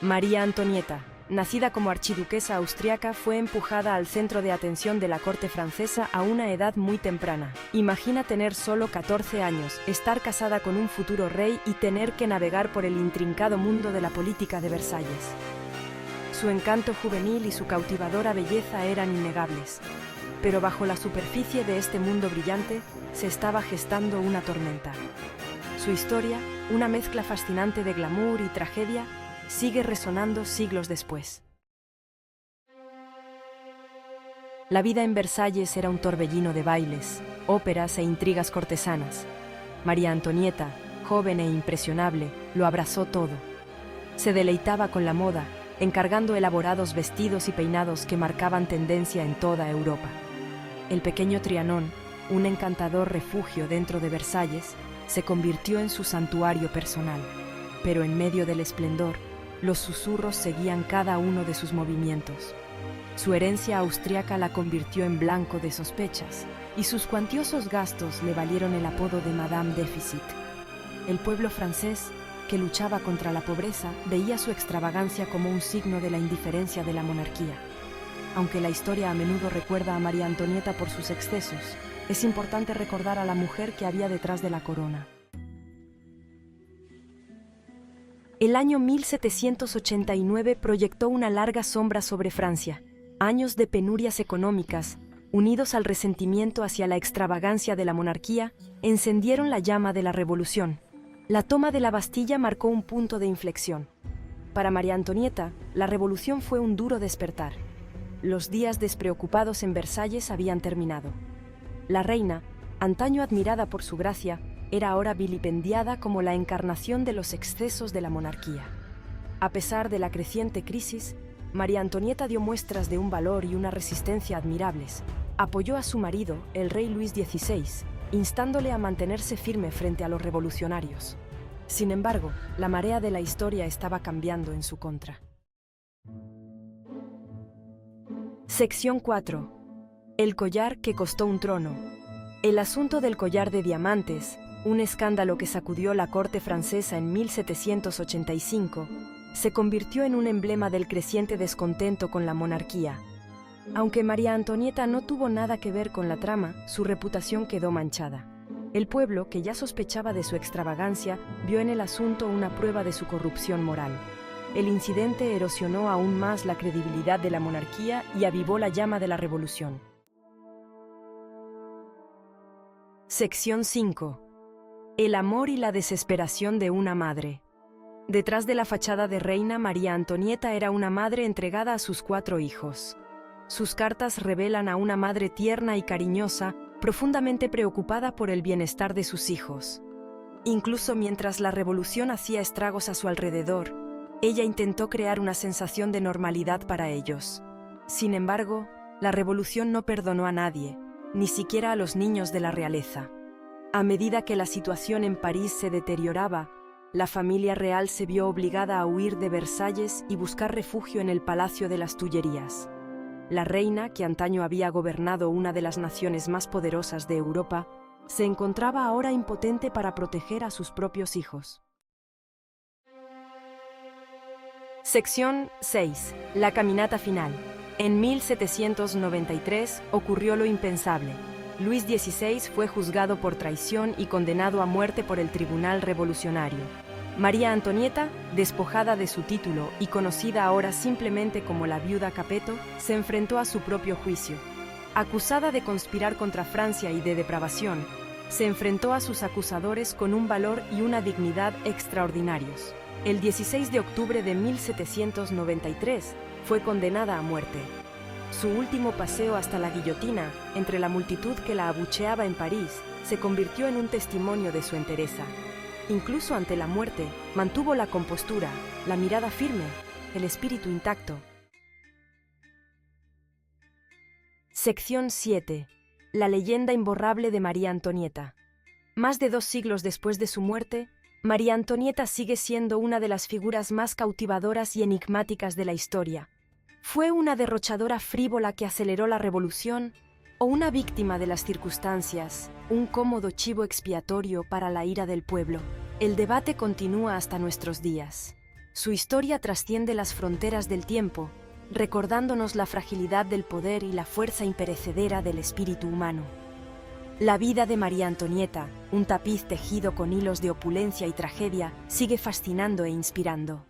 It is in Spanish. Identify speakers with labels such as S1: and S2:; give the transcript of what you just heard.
S1: María Antonieta, nacida como archiduquesa austriaca, fue empujada al centro de atención de la corte francesa a una edad muy temprana. Imagina tener solo 14 años, estar casada con un futuro rey y tener que navegar por el intrincado mundo de la política de Versalles. Su encanto juvenil y su cautivadora belleza eran innegables, pero bajo la superficie de este mundo brillante se estaba gestando una tormenta. Su historia, una mezcla fascinante de glamour y tragedia, sigue resonando siglos después. La vida en Versalles era un torbellino de bailes, óperas e intrigas cortesanas. María Antonieta, joven e impresionable, lo abrazó todo. Se deleitaba con la moda, encargando elaborados vestidos y peinados que marcaban tendencia en toda Europa. El pequeño Trianón, un encantador refugio dentro de Versalles, se convirtió en su santuario personal, pero en medio del esplendor, los susurros seguían cada uno de sus movimientos. Su herencia austriaca la convirtió en blanco de sospechas, y sus cuantiosos gastos le valieron el apodo de Madame Déficit. El pueblo francés, que luchaba contra la pobreza, veía su extravagancia como un signo de la indiferencia de la monarquía. Aunque la historia a menudo recuerda a María Antonieta por sus excesos, es importante recordar a la mujer que había detrás de la corona. El año 1789 proyectó una larga sombra sobre Francia. Años de penurias económicas, unidos al resentimiento hacia la extravagancia de la monarquía, encendieron la llama de la revolución. La toma de la Bastilla marcó un punto de inflexión. Para María Antonieta, la revolución fue un duro despertar. Los días despreocupados en Versalles habían terminado. La reina, antaño admirada por su gracia, era ahora vilipendiada como la encarnación de los excesos de la monarquía. A pesar de la creciente crisis, María Antonieta dio muestras de un valor y una resistencia admirables. Apoyó a su marido, el rey Luis XVI, instándole a mantenerse firme frente a los revolucionarios. Sin embargo, la marea de la historia estaba cambiando en su contra. Sección 4. El collar que costó un trono. El asunto del collar de diamantes, un escándalo que sacudió la corte francesa en 1785, se convirtió en un emblema del creciente descontento con la monarquía. Aunque María Antonieta no tuvo nada que ver con la trama, su reputación quedó manchada. El pueblo, que ya sospechaba de su extravagancia, vio en el asunto una prueba de su corrupción moral. El incidente erosionó aún más la credibilidad de la monarquía y avivó la llama de la revolución. Sección 5. El amor y la desesperación de una madre. Detrás de la fachada de reina, María Antonieta era una madre entregada a sus 4 hijos. Sus cartas revelan a una madre tierna y cariñosa, profundamente preocupada por el bienestar de sus hijos. Incluso mientras la revolución hacía estragos a su alrededor, ella intentó crear una sensación de normalidad para ellos. Sin embargo, la revolución no perdonó a nadie, ni siquiera a los niños de la realeza. A medida que la situación en París se deterioraba, la familia real se vio obligada a huir de Versalles y buscar refugio en el Palacio de las Tullerías. La reina, que antaño había gobernado una de las naciones más poderosas de Europa, se encontraba ahora impotente para proteger a sus propios hijos. Sección 6. La caminata final. En 1793 ocurrió lo impensable. Luis XVI fue juzgado por traición y condenado a muerte por el Tribunal Revolucionario. María Antonieta, despojada de su título y conocida ahora simplemente como la viuda Capeto, se enfrentó a su propio juicio. Acusada de conspirar contra Francia y de depravación, se enfrentó a sus acusadores con un valor y una dignidad extraordinarios. El 16 de octubre de 1793 fue condenada a muerte. Su último paseo hasta la guillotina, entre la multitud que la abucheaba en París, se convirtió en un testimonio de su entereza. Incluso ante la muerte, mantuvo la compostura, la mirada firme, el espíritu intacto. Sección 7. La leyenda imborrable de María Antonieta. Más de 2 siglos después de su muerte, María Antonieta sigue siendo una de las figuras más cautivadoras y enigmáticas de la historia. ¿Fue una derrochadora frívola que aceleró la revolución o una víctima de las circunstancias, un cómodo chivo expiatorio para la ira del pueblo? El debate continúa hasta nuestros días. Su historia trasciende las fronteras del tiempo, recordándonos la fragilidad del poder y la fuerza imperecedera del espíritu humano. La vida de María Antonieta, un tapiz tejido con hilos de opulencia y tragedia, sigue fascinando e inspirando.